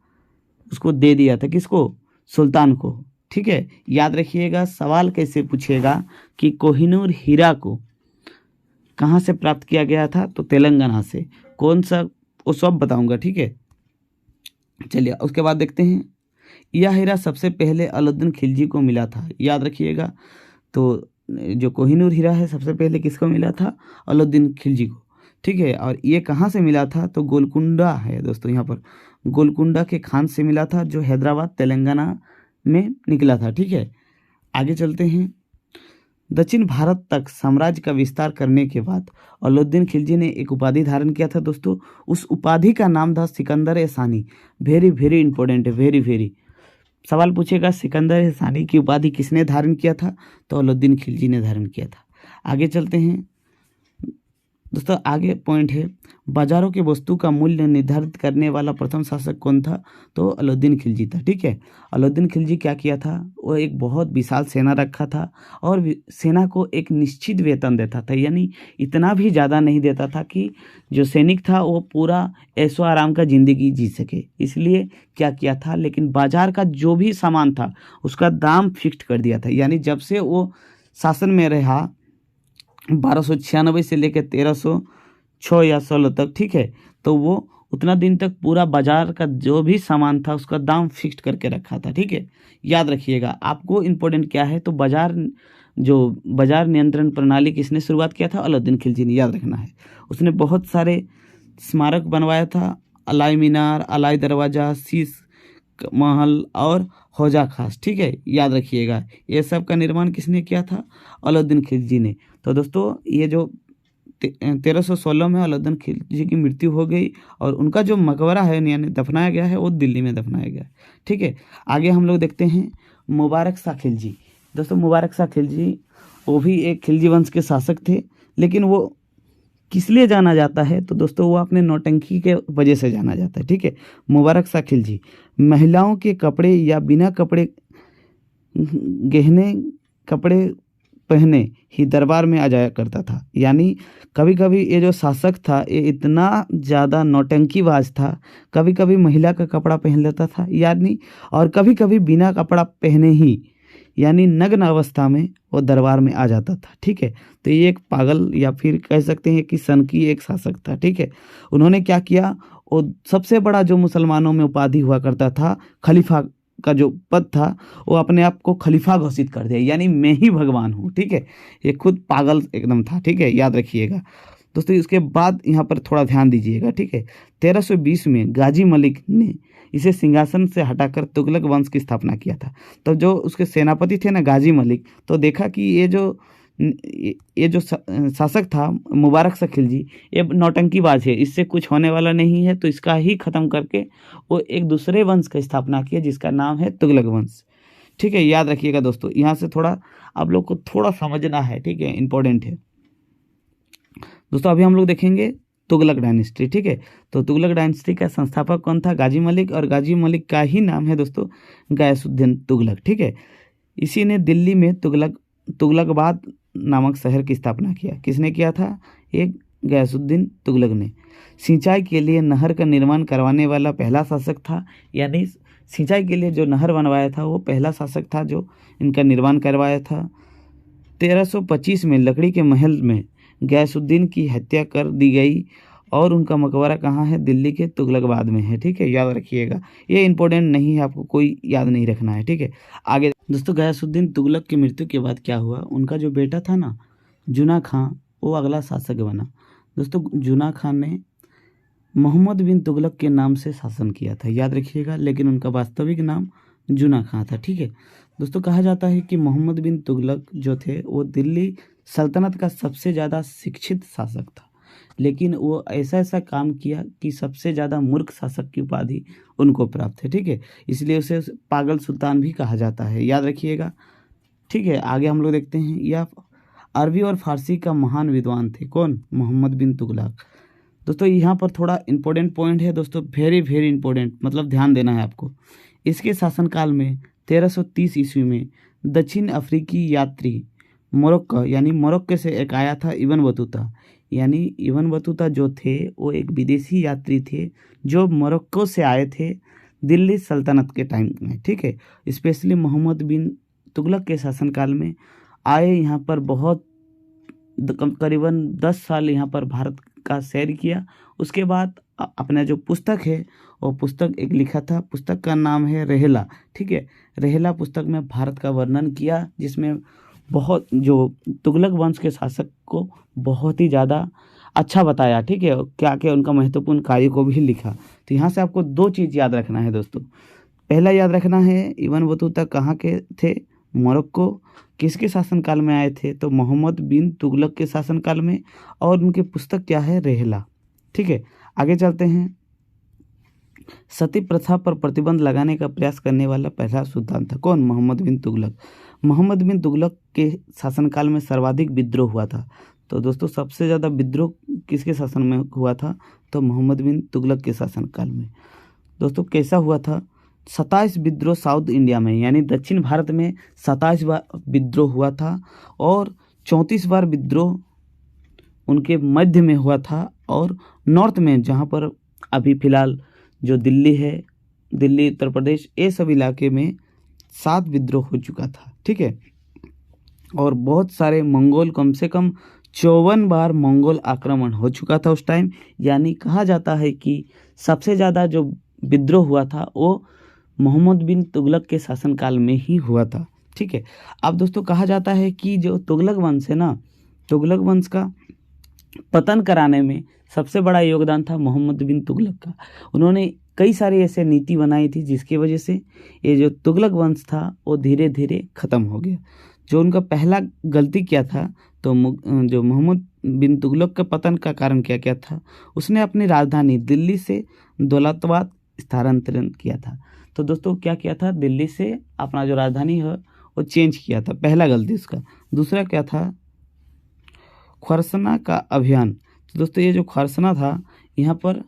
उसको दे दिया था। किसको, सुल्तान को। ठीक है, याद रखिएगा। सवाल कैसे पूछेगा कि कोहिनूर हीरा को कहाँ से प्राप्त किया गया था, तो तेलंगाना से। कौन सा, वो सब बताऊंगा। ठीक है, चलिए उसके बाद देखते हैं। यह हीरा सबसे पहले अलाउद्दीन खिलजी को मिला था, याद रखिएगा। तो जो कोहिनूर हीरा है सबसे पहले किसको मिला था, अलाउद्दीन खिलजी को। ठीक है, और ये कहाँ से मिला था, तो गोलकुंडा है दोस्तों, यहाँ पर गोलकुंडा के खान से मिला था, जो हैदराबाद तेलंगाना में निकला था। ठीक है, आगे चलते हैं। दक्षिण भारत तक साम्राज्य का विस्तार करने के बाद अलाउद्दीन खिलजी ने एक उपाधि धारण किया था दोस्तों। उस उपाधि का नाम था सिकंदर ए सानी। वेरी वेरी इंपॉर्टेंट है, वेरी वेरी। सवाल पूछेगा सिकंदर ए सानी की उपाधि किसने धारण किया था, तो अलाउद्दीन खिलजी ने धारण किया था। आगे चलते हैं दोस्तों, आगे पॉइंट है, बाजारों के वस्तु का मूल्य निर्धारित करने वाला प्रथम शासक कौन था, तो अलाउद्दीन खिलजी था। ठीक है, अलाउद्दीन खिलजी क्या किया था, वो एक बहुत विशाल सेना रखा था और सेना को एक निश्चित वेतन देता था, यानी इतना भी ज़्यादा नहीं देता था कि जो सैनिक था वो पूरा ऐशो आराम का ज़िंदगी जी सके। इसलिए क्या किया था, लेकिन बाजार का जो भी सामान था उसका दाम फिक्स कर दिया था। यानी जब से वो शासन में रहा 1296 से लेकर 1306 या 16 तक, ठीक है, तो वो उतना दिन तक पूरा बाजार का जो भी सामान था उसका दाम फिक्स करके रखा था। ठीक है, याद रखिएगा। आपको इम्पोर्टेंट क्या है, तो बाजार नियंत्रण प्रणाली किसने शुरुआत किया था, अलाउद्दीन खिलजी ने, याद रखना है। उसने बहुत सारे स्मारक बनवाया था, अलाई मीनार, अलाई दरवाज़ा, शीश महल और हौजा खास। ठीक है, याद रखिएगा। ये सब का निर्माण किसने किया था, अलाउद्दीन खिलजी ने। तो दोस्तों ये जो 1316 में अलाउद्दीन खिलजी की मृत्यु हो गई और उनका जो मकबरा है यानी दफनाया गया है वो दिल्ली में दफनाया गया है। ठीक है, आगे हम लोग देखते हैं मुबारक शाह खिलजी। दोस्तों मुबारक शाह खिलजी वो भी एक खिलजी वंश के शासक थे, लेकिन वो किस लिए जाना जाता है, तो दोस्तों वो अपने नौटंकी के वजह से जाना जाता है। ठीक है, मुबारक शाह खिलजी महिलाओं के कपड़े या बिना कपड़े गहने कपड़े पहने ही दरबार में आ जाया करता था। यानी कभी कभी ये जो शासक था ये इतना ज़्यादा नौटंकीबाज था, कभी कभी महिला का कपड़ा पहन लेता था यानी, और कभी कभी बिना कपड़ा पहने ही यानी नग्न अवस्था में वो दरबार में आ जाता था। ठीक है, तो ये एक पागल या फिर कह सकते हैं कि सनकी एक शासक था। ठीक है, उन्होंने क्या किया, वो सबसे बड़ा जो मुसलमानों में उपाधि हुआ करता था खलीफा का जो पद था वो अपने आप को खलीफा घोषित कर दिया, यानी मैं ही भगवान हूँ। ठीक है, ये खुद पागल एकदम था। ठीक है, याद रखिएगा दोस्तों। इसके बाद यहाँ पर थोड़ा ध्यान दीजिएगा। ठीक है, 1320 में गाजी मलिक ने इसे सिंहासन से हटाकर तुगलक वंश की स्थापना किया था। तो जो उसके सेनापति थे ना गाजी मलिक, तो देखा कि ये जो शासक था मुबारक शाह खिलजी ये नौटंकीबाज है, इससे कुछ होने वाला नहीं है, तो इसका ही ख़त्म करके वो एक दूसरे वंश की स्थापना किया जिसका नाम है तुगलक वंश। ठीक है, याद रखिएगा दोस्तों, यहाँ से थोड़ा आप लोग को थोड़ा समझना है। ठीक है, इंपॉर्टेंट है दोस्तों। अभी हम लोग देखेंगे तुगलक डायनेस्टी। ठीक है, तो तुगलक डायनेस्टी का संस्थापक कौन था, गाजी मलिक, और गाजी मलिक का ही नाम है दोस्तों गयासुद्दीन तुगलक। ठीक है, इसी ने दिल्ली में तुगलकाबाद नामक शहर की स्थापना किया। किसने किया था, एक गयासुद्दीन तुगलक ने। सिंचाई के लिए नहर का निर्माण करवाने वाला पहला शासक था, यानी सिंचाई के लिए जो नहर बनवाया था वो पहला शासक था जो इनका निर्माण करवाया था। 1325 में लकड़ी के महल में गयासुद्दीन की हत्या कर दी गई और उनका मकबरा कहाँ है, दिल्ली के तुगलकाबाद में है। ठीक है, याद रखिएगा, ये इंपॉर्टेंट नहीं है, आपको कोई याद नहीं रखना है। ठीक है, आगे दोस्तों गयासुद्दीन तुगलक की मृत्यु के बाद क्या हुआ, उनका जो बेटा था ना जुना खां, वो अगला शासक बना। दोस्तों जुना खां ने मोहम्मद बिन तुगलक के नाम से शासन किया था, याद रखिएगा, लेकिन उनका वास्तविक नाम जुना खां था। ठीक है दोस्तों, कहा जाता है कि मोहम्मद बिन तुगलक जो थे वो दिल्ली सल्तनत का सबसे ज़्यादा शिक्षित शासक था, लेकिन वो ऐसा काम किया कि सबसे ज़्यादा मूर्ख शासक की उपाधि उनको प्राप्त है। ठीक है, इसलिए उसे पागल सुल्तान भी कहा जाता है, याद रखिएगा। ठीक है, आगे हम लोग देखते हैं, यह अरबी और फारसी का महान विद्वान थे। कौन, मोहम्मद बिन तुगलक। दोस्तों यहाँ पर थोड़ा इंपॉर्टेंट पॉइंट है दोस्तों, वेरी वेरी इंपॉर्टेंट, मतलब ध्यान देना है आपको। इसके शासनकाल में 1330 ईस्वी में दक्षिण अफ्रीकी यात्री मोरक्को यानी मोरक्को से एक आया था इब्न बतूता। यानी इब्न बतूता जो थे वो एक विदेशी यात्री थे जो मोरक्को से आए थे दिल्ली सल्तनत के टाइम में। ठीक है, स्पेशली मोहम्मद बिन तुगलक के शासनकाल में आए, यहाँ पर बहुत करीबन 10 साल यहाँ पर भारत का सैर किया। उसके बाद अपना जो पुस्तक है वो पुस्तक एक लिखा था, पुस्तक का नाम है रहेला। ठीक है, रहेला पुस्तक में भारत का वर्णन किया, जिसमें बहुत जो तुगलक वंश के शासक को बहुत ही ज़्यादा अच्छा बताया। ठीक है, क्या क्या उनका महत्वपूर्ण कार्य को भी लिखा। तो यहाँ से आपको 2 चीज़ याद रखना है दोस्तों। पहला याद रखना है इब्न बतूता कहाँ के थे, मोरक्को किसके शासनकाल में आए थे? तो मोहम्मद बिन तुगलक के शासनकाल में। और उनकी पुस्तक क्या है? रेहला। ठीक है, आगे चलते हैं। सती प्रथा पर प्रतिबंध लगाने का प्रयास करने वाला पहला सुल्तान था कौन? मोहम्मद बिन तुगलक। मोहम्मद बिन तुगलक के शासनकाल में सर्वाधिक विद्रोह हुआ था। तो दोस्तों सबसे ज़्यादा विद्रोह किसके शासन में हुआ था? तो मोहम्मद बिन तुगलक के शासनकाल में। दोस्तों कैसा हुआ था? 27 विद्रोह साउथ इंडिया में, यानी दक्षिण भारत में 27 बार विद्रोह हुआ था और 34 बार विद्रोह उनके मध्य में हुआ था। और नॉर्थ में, जहाँ पर अभी फ़िलहाल जो दिल्ली है, दिल्ली उत्तर प्रदेश, ये सब इलाके में 7 विद्रोह हो चुका था। ठीक है, और बहुत सारे मंगोल, कम से कम 54 बार मंगोल आक्रमण हो चुका था उस टाइम। यानी कहा जाता है कि सबसे ज़्यादा जो विद्रोह हुआ था वो मोहम्मद बिन तुगलक के शासनकाल में ही हुआ था। ठीक है, अब दोस्तों कहा जाता है कि जो तुगलक वंश है ना, तुगलक वंश का पतन कराने में सबसे बड़ा योगदान था मोहम्मद बिन तुगलक का। उन्होंने कई सारी ऐसे नीति बनाई थी जिसकी वजह से ये जो तुगलक वंश था वो धीरे धीरे ख़त्म हो गया। जो उनका पहला गलती क्या था? तो जो मोहम्मद बिन तुगलक के पतन का कारण क्या क्या था? उसने अपनी राजधानी दिल्ली से दौलताबाद स्थानांतरण किया था। तो दोस्तों क्या किया था? दिल्ली से अपना जो राजधानी है वो चेंज किया था, पहला गलती उसका। दूसरा क्या था? खरसना का अभियान। तो दोस्तों ये जो खरसना था, यहाँ पर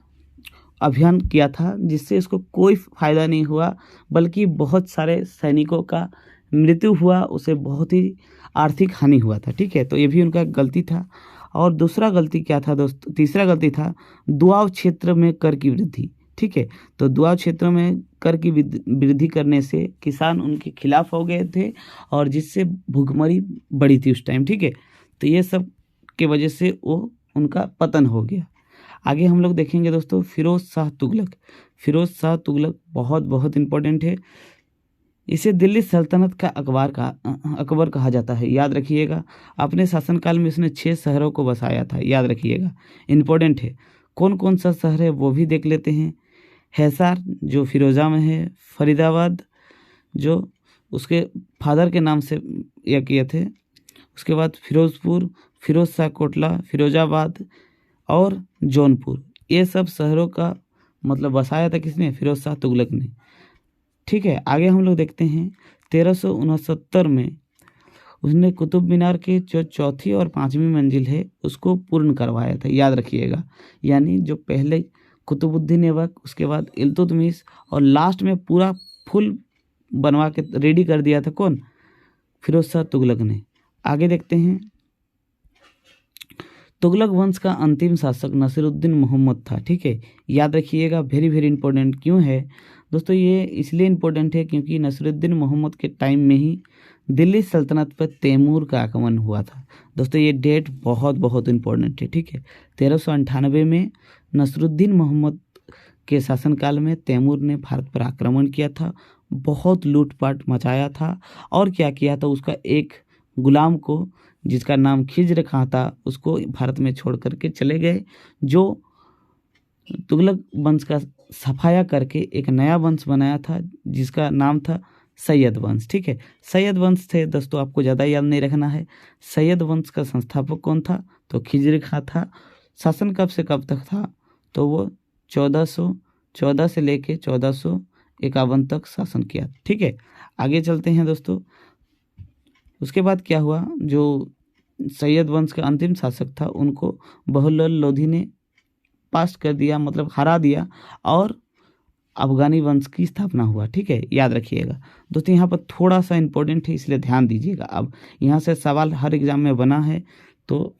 अभियान किया था जिससे इसको कोई फायदा नहीं हुआ, बल्कि बहुत सारे सैनिकों का मृत्यु हुआ, उसे बहुत ही आर्थिक हानि हुआ था। ठीक है, तो ये भी उनका गलती था। और दूसरा गलती क्या था दोस्तों? तीसरा गलती था दुआब क्षेत्र में कर की वृद्धि। ठीक है, तो दुआब क्षेत्र में कर की वृद्धि करने से किसान उनके खिलाफ हो गए थे और जिससे भूखमरी बढ़ी थी उस टाइम। ठीक है, तो ये सब के वजह से वो उनका पतन हो गया। आगे हम लोग देखेंगे दोस्तों फिरोज शाह तुगलक। फिरोज शाह तुगलक बहुत बहुत इम्पोर्टेंट है। इसे दिल्ली सल्तनत का अकबर कहा जाता है, याद रखिएगा। अपने शासनकाल में इसने 6 शहरों को बसाया था, याद रखिएगा, इम्पोर्टेंट है। कौन कौन सा शहर है वो भी देख लेते हैं। हैसार जो फिरोजा में है, फरीदाबाद जो उसके फादर के नाम से यह किए थे, उसके बाद फिरोजपुर, फिरोज शाह कोटला, फिरोजाबाद और जौनपुर, ये सब शहरों का मतलब बसाया था किसने? फिरोज शाह तुगलक ने। ठीक है, आगे हम लोग देखते हैं 1369 में उसने कुतुब मीनार की जो चौथी और 5वीं मंजिल है उसको पूर्ण करवाया था, याद रखिएगा। यानी जो पहले कुतुबुद्दीन ऐबक, उसके बाद इल्तुतमिश और लास्ट में पूरा फुल बनवा के रेडी कर दिया था कौन? फिरोज शाह तुगलक ने। आगे देखते हैं, तुगलक वंश का अंतिम शासक नसीरुद्दीन मोहम्मद था। ठीक है, याद रखिएगा, वेरी वेरी इंपॉर्टेंट। क्यों है दोस्तों? ये इसलिए इम्पोर्टेंट है क्योंकि नसीरुद्दीन मोहम्मद के टाइम में ही दिल्ली सल्तनत पर तैमूर का आगमन हुआ था। दोस्तों ये डेट बहुत बहुत इम्पोर्टेंट है। ठीक है, 1398 में नसीरुद्दीन मोहम्मद के शासनकाल में तैमूर ने भारत पर आक्रमण किया था, बहुत लूटपाट मचाया था और क्या किया था? उसका एक गुलाम को जिसका नाम खिज्र खां था उसको भारत में छोड़ करके चले गए, जो तुगलक वंश का सफाया करके एक नया वंश बनाया था जिसका नाम था सैयद वंश। ठीक है, सैयद वंश थे दोस्तों, आपको ज़्यादा याद नहीं रखना है। सैयद वंश का संस्थापक कौन था? तो खिज्र खां था। शासन कब से कब तक था? तो वो 1414 से लेके 1451 तक शासन किया। ठीक है, आगे चलते हैं दोस्तों। उसके बाद क्या हुआ? जो सैयद वंश का अंतिम शासक था उनको बहुल्लुल लोधी ने पास कर दिया, मतलब हरा दिया, और अफगानी वंश की स्थापना हुआ। ठीक है, याद रखिएगा दोस्तों। यहाँ पर थोड़ा सा इम्पोर्टेंट है इसलिए ध्यान दीजिएगा। अब यहाँ से सवाल हर एग्जाम में बना है तो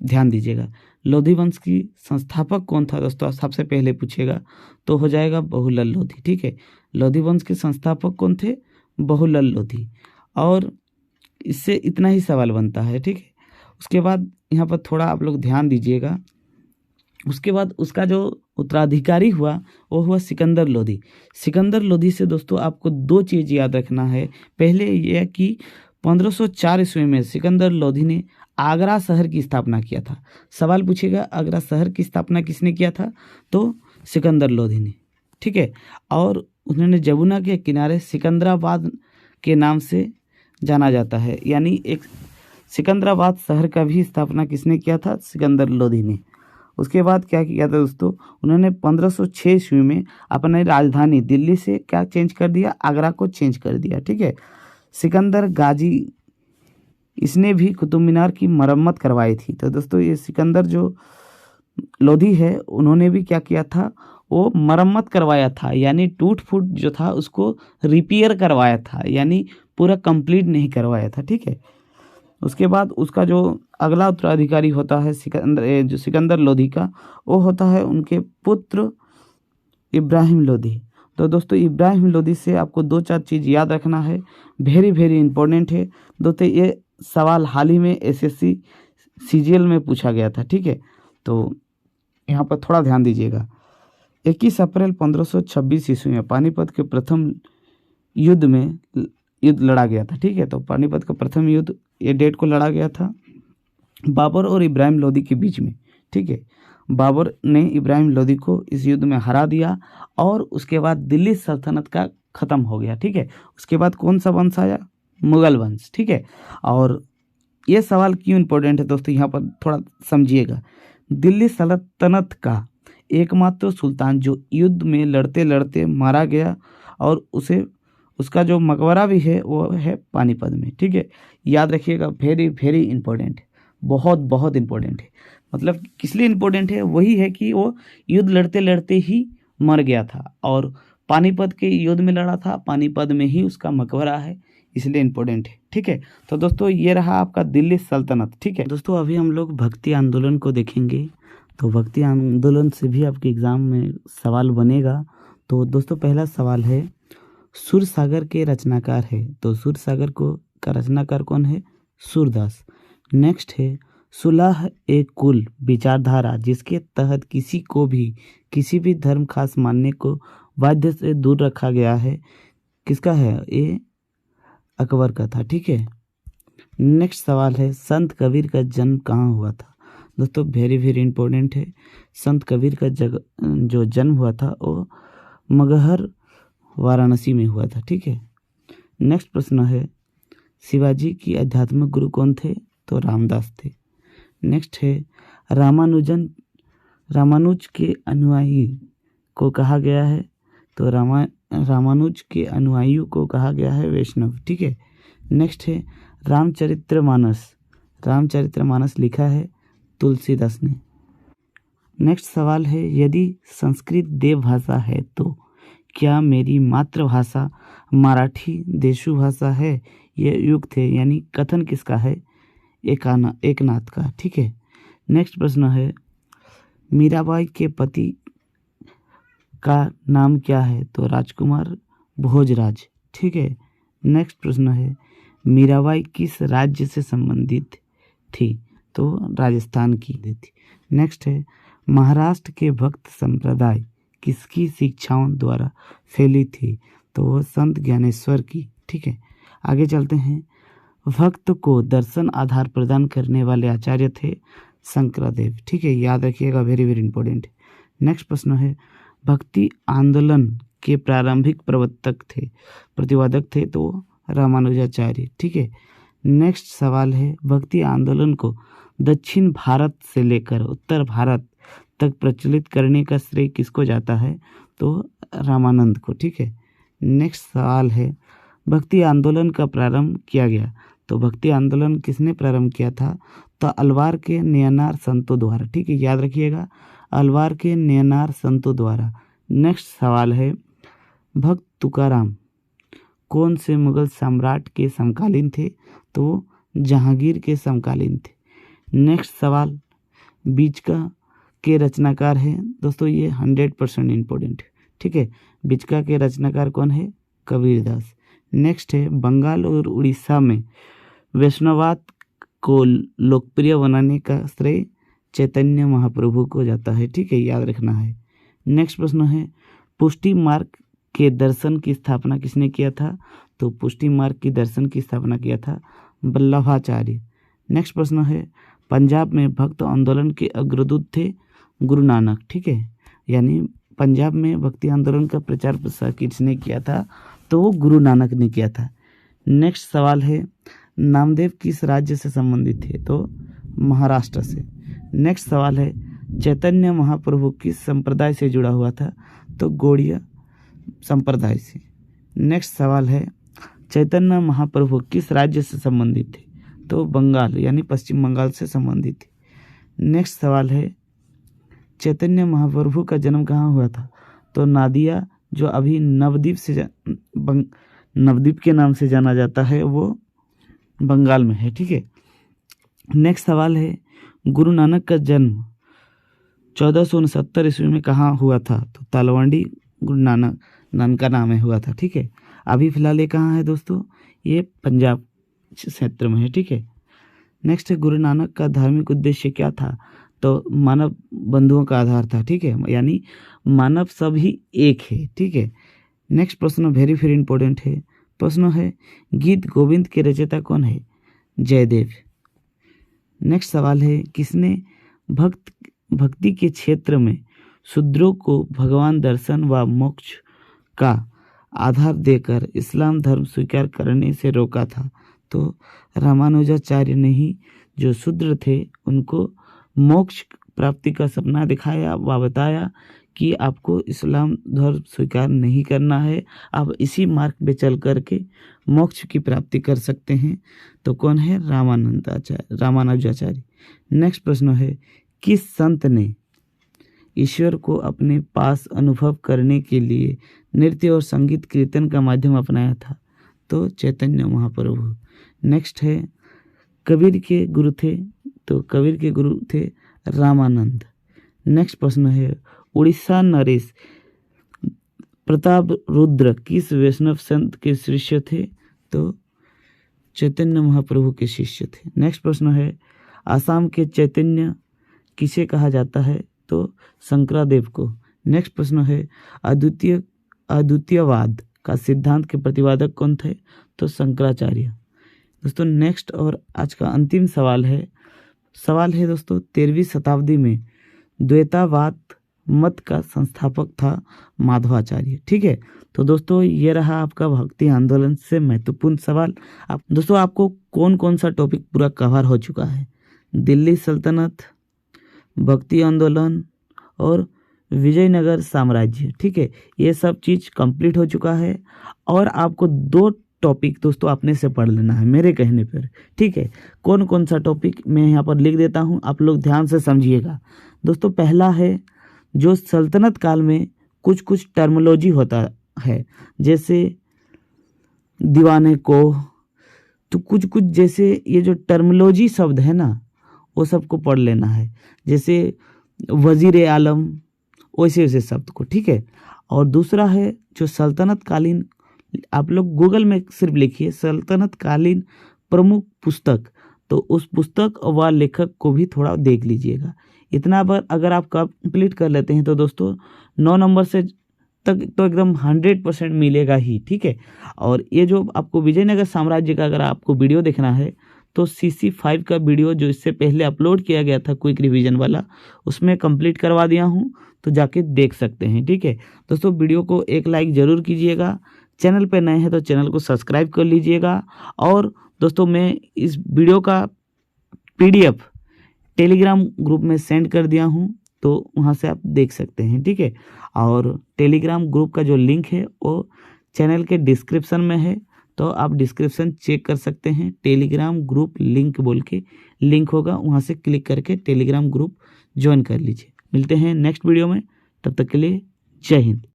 ध्यान दीजिएगा। लोधी वंश की संस्थापक कौन था दोस्तों? सबसे पहले पूछेगा तो हो जाएगा बहुल्लुल लोधी। ठीक है, लोधी वंश के संस्थापक कौन थे? बहुल्लुल लोधी। और इससे इतना ही सवाल बनता है। ठीक है, उसके बाद यहाँ पर थोड़ा आप लोग ध्यान दीजिएगा। उसके बाद उसका जो उत्तराधिकारी हुआ वो हुआ सिकंदर लोधी। सिकंदर लोधी से दोस्तों आपको 2 चीज़ याद रखना है। पहले यह कि 1504 ईस्वी में सिकंदर लोधी ने आगरा शहर की स्थापना किया था। सवाल पूछेगा आगरा शहर की स्थापना किसने किया था? तो सिकंदर लोधी ने। ठीक है, और उन्होंने जमुना के किनारे सिकंदराबाद के नाम से जाना जाता है। यानी एक सिकंदराबाद शहर का भी स्थापना किसने किया था? सिकंदर लोधी ने। उसके बाद क्या किया था दोस्तों, उन्होंने 1506 ईस्वी में अपनी राजधानी दिल्ली से क्या चेंज कर दिया? आगरा को चेंज कर दिया। ठीक है। सिकंदर गाजी, इसने भी कुतुब मीनार की मरम्मत करवाई थी। तो दोस्तों ये सिकंदर जो लोधी है, उन्होंने भी क्या किया था? वो मरम्मत करवाया था, यानी टूट फूट जो था उसको रिपेयर करवाया था, यानी पूरा कंप्लीट नहीं करवाया था। ठीक है। उसके बाद उसका जो अगला उत्तराधिकारी होता है जो सिकंदर लोधी का, वो होता है उनके पुत्र इब्राहिम लोधी। तो दोस्तों इब्राहिम लोधी से आपको 2-4 चीज़ याद रखना है, वेरी वेरी इंपॉर्टेंट है दोस्तों। ये सवाल हाल ही में एसएससी सीजीएल में पूछा गया था। ठीक है। तो यहाँ पर थोड़ा ध्यान दीजिएगा। 21 अप्रैल 1526 ईस्वी में पानीपत के प्रथम युद्ध लड़ा गया था। ठीक है। तो पानीपत का प्रथम युद्ध ये डेट को लड़ा गया था बाबर और इब्राहिम लोधी के बीच में। ठीक है। बाबर ने इब्राहिम लोधी को इस युद्ध में हरा दिया और उसके बाद दिल्ली सल्तनत का खत्म हो गया। ठीक है। उसके बाद कौन सा वंश आया? मुगल वंश। ठीक है। और ये सवाल क्यों इम्पोर्टेंट है दोस्तों, यहाँ पर थोड़ा समझिएगा। दिल्ली सल्तनत का एकमात्र सुल्तान जो युद्ध में लड़ते लड़ते मारा गया और उसका जो मकबरा भी है वो है पानीपत में। ठीक है। याद रखिएगा, वेरी वेरी इंपॉर्टेंट है, बहुत बहुत इंपॉर्टेंट है। मतलब किस लिए इंपॉर्टेंट है? वही है कि वो युद्ध लड़ते लड़ते ही मर गया था और पानीपत के युद्ध में लड़ा था, पानीपत में ही उसका मकबरा है, इसलिए इंपॉर्टेंट है। ठीक है। तो दोस्तों ये रहा आपका दिल्ली सल्तनत। ठीक है दोस्तों, अभी हम लोग भक्ति आंदोलन को देखेंगे। तो भक्ति आंदोलन से भी आपके एग्जाम में सवाल बनेगा। तो दोस्तों पहला सवाल है, सूरसागर के रचनाकार है। तो सूरसागर का रचनाकार कौन है? सूरदास। नेक्स्ट है, सुलह एक कुल विचारधारा जिसके तहत किसी को भी किसी भी धर्म खास मानने को बाध्य से दूर रखा गया है, किसका है? ये अकबर का था। ठीक है। नेक्स्ट सवाल है, संत कबीर का जन्म कहाँ हुआ था? दोस्तों वेरी वेरी इंपॉर्टेंट है। संत कबीर का जो जन्म हुआ था वो मगहर वाराणसी में हुआ था। ठीक है। नेक्स्ट प्रश्न है, शिवाजी की आध्यात्मिक गुरु कौन थे? तो रामदास थे। नेक्स्ट है, रामानुज के अनुयायी को कहा गया है। तो रामानुज के अनुयायियों को कहा गया है वैष्णव। ठीक है। नेक्स्ट है, रामचरितमानस लिखा है तुलसीदास ने। नेक्स्ट सवाल है, यदि संस्कृत देवभाषा है तो क्या मेरी मातृभाषा मराठी देशु भाषा है? ये युक्त है, यानी कथन किसका है? एकनाथ का। ठीक है। नेक्स्ट प्रश्न है, मीराबाई के पति का नाम क्या है? तो राजकुमार भोजराज। ठीक है। नेक्स्ट प्रश्न है, मीराबाई किस राज्य से संबंधित थी? तो राजस्थान की थी। नेक्स्ट है, महाराष्ट्र के भक्त संप्रदाय किसकी शिक्षाओं द्वारा फैली थी? तो वो संत ज्ञानेश्वर की। ठीक है। आगे चलते हैं, भक्त को दर्शन आधार प्रदान करने वाले आचार्य थे शंकरदेव। ठीक है। याद रखिएगा, वेरी वेरी इंपॉर्टेंट। नेक्स्ट प्रश्न है, भक्ति आंदोलन के प्रारंभिक प्रतिवादक थे तो रामानुजाचार्य। ठीक है। नेक्स्ट सवाल है, भक्ति आंदोलन को दक्षिण भारत से लेकर उत्तर भारत तक प्रचलित करने का श्रेय किसको जाता है? तो रामानंद को। ठीक है। नेक्स्ट सवाल है, भक्ति आंदोलन का प्रारंभ किया गया। तो भक्ति आंदोलन किसने प्रारंभ किया था? तो अलवार के नयनार संतों द्वारा। ठीक है। याद रखिएगा, अलवार के नयनार संतों द्वारा। नेक्स्ट सवाल है, भक्त तुकाराम कौन से मुगल सम्राट के समकालीन थे? तो जहांगीर के समकालीन थे। नेक्स्ट सवाल, बीचका के रचनाकार हैं। दोस्तों ये 100% इम्पोर्टेंट है। ठीक है। बीचका के रचनाकार कौन है? कबीरदास। नेक्स्ट है, बंगाल और उड़ीसा में वैष्णववाद को लोकप्रिय बनाने का श्रेय चैतन्य महाप्रभु को जाता है। ठीक है। याद रखना है। नेक्स्ट प्रश्न है, पुष्टि मार्ग के दर्शन की स्थापना किसने किया था? तो पुष्टि मार्ग की दर्शन की स्थापना किया था वल्लभाचार्य। नेक्स्ट प्रश्न है, पंजाब में भक्त आंदोलन के अग्रदूत थे गुरु नानक। ठीक है। यानी पंजाब में भक्ति आंदोलन का प्रचार प्रसार किसने किया था? तो वो गुरु नानक ने किया था। नेक्स्ट सवाल है नामदेव किस राज्य से संबंधित थे? तो महाराष्ट्र से। नेक्स्ट सवाल है चैतन्य महाप्रभु किस संप्रदाय से जुड़ा हुआ था? तो गौड़ीय संप्रदाय से। नेक्स्ट सवाल है चैतन्य महाप्रभु किस राज्य से संबंधित थे? तो बंगाल यानी पश्चिम बंगाल से संबंधित थे। नेक्स्ट सवाल है चैतन्य महाप्रभु का जन्म कहाँ हुआ था? तो नादिया, जो अभी नवद्वीप के नाम से जाना जाता है, वो बंगाल में है। ठीक है। नेक्स्ट सवाल है गुरु नानक का जन्म 1469 ईस्वी में कहाँ हुआ था? तो तालवंडी गुरु नानक का नाम है हुआ था। ठीक है। अभी फिलहाल ये कहाँ है दोस्तों? ये पंजाब क्षेत्र में है। ठीक है। नेक्स्ट है गुरु नानक का धार्मिक उद्देश्य क्या था? तो मानव बंधुओं का आधार था। ठीक है, यानी मानव सभी एक है। ठीक है। नेक्स्ट प्रश्न वेरी वेरी इंपॉर्टेंट है। प्रश्न है गीत गोविंद के रचयिता कौन है? जयदेव। नेक्स्ट सवाल है किसने भक्ति के क्षेत्र में शूद्रों को भगवान दर्शन व मोक्ष का आधार देकर इस्लाम धर्म स्वीकार करने से रोका था? तो रामानुजाचार्य ने ही जो शूद्र थे उनको मोक्ष प्राप्ति का सपना दिखाया व बताया कि आपको इस्लाम धर्म स्वीकार नहीं करना है, आप इसी मार्ग पे चल करके मोक्ष की प्राप्ति कर सकते हैं। तो कौन है? रामानुजाचार्य। नेक्स्ट प्रश्न है किस संत ने ईश्वर को अपने पास अनुभव करने के लिए नृत्य और संगीत कीर्तन का माध्यम अपनाया था? तो चैतन्य महाप्रभु। नेक्स्ट है कबीर के गुरु थे? तो कबीर के गुरु थे रामानंद। नेक्स्ट प्रश्न है उड़ीसा नरेश प्रताप रुद्र किस वैष्णव संत के शिष्य थे? तो चैतन्य महाप्रभु के शिष्य थे। नेक्स्ट प्रश्न है आसाम के चैतन्य किसे कहा जाता है? तो शंकरादेव को। नेक्स्ट प्रश्न है अद्वितीयवाद का सिद्धांत के प्रतिपादक कौन थे? तो शंकराचार्य। दोस्तों नेक्स्ट और आज का अंतिम सवाल है दोस्तों 13वीं शताब्दी में द्वैतावाद मत का संस्थापक था माधवाचार्य। ठीक है। तो दोस्तों ये रहा आपका भक्ति आंदोलन से महत्वपूर्ण सवाल। दोस्तों आपको कौन कौन सा टॉपिक पूरा कवर हो चुका है? दिल्ली सल्तनत, भक्ति आंदोलन और विजयनगर साम्राज्य। ठीक है, ये सब चीज़ कंप्लीट हो चुका है और आपको 2 टॉपिक दोस्तों अपने से पढ़ लेना है मेरे कहने पर। ठीक है, कौन कौन सा टॉपिक मैं यहाँ पर लिख देता हूँ, आप लोग ध्यान से समझिएगा। दोस्तों पहला है जो सल्तनत काल में कुछ कुछ टर्मोलॉजी होता है, जैसे दीवाने को, तो कुछ कुछ जैसे ये जो टर्मोलॉजी शब्द है ना वो सबको पढ़ लेना है, जैसे वजीर आलम वैसे वैसे शब्द को। ठीक है। और दूसरा है जो सल्तनत कालीन, आप लोग गूगल में सिर्फ लिखिए सल्तनत कालीन प्रमुख पुस्तक, तो उस पुस्तक व लेखक को भी थोड़ा देख लीजिएगा। इतना पर अगर आप कंप्लीट कर लेते हैं तो दोस्तों 9 नंबर से तक तो एकदम 100% मिलेगा ही। ठीक है। और ये जो आपको विजयनगर साम्राज्य का अगर आपको वीडियो देखना है तो CC5 का वीडियो जो इससे पहले अपलोड किया गया था क्विक रिवीजन वाला, उसमें कंप्लीट करवा दिया हूँ, तो जाके देख सकते हैं। ठीक है दोस्तों, वीडियो को एक लाइक ज़रूर कीजिएगा, चैनल पे नए हैं तो चैनल को सब्सक्राइब कर लीजिएगा। और दोस्तों मैं इस वीडियो का PDF टेलीग्राम ग्रुप में सेंड कर दिया हूँ, तो वहाँ से आप देख सकते हैं। ठीक है। और टेलीग्राम ग्रुप का जो लिंक है वो चैनल के डिस्क्रिप्शन में है, तो आप डिस्क्रिप्शन चेक कर सकते हैं। टेलीग्राम ग्रुप लिंक बोल के लिंक होगा, वहाँ से क्लिक करके टेलीग्राम ग्रुप ज्वाइन कर लीजिए। मिलते हैं नेक्स्ट वीडियो में, तब तक के लिए जय हिंद।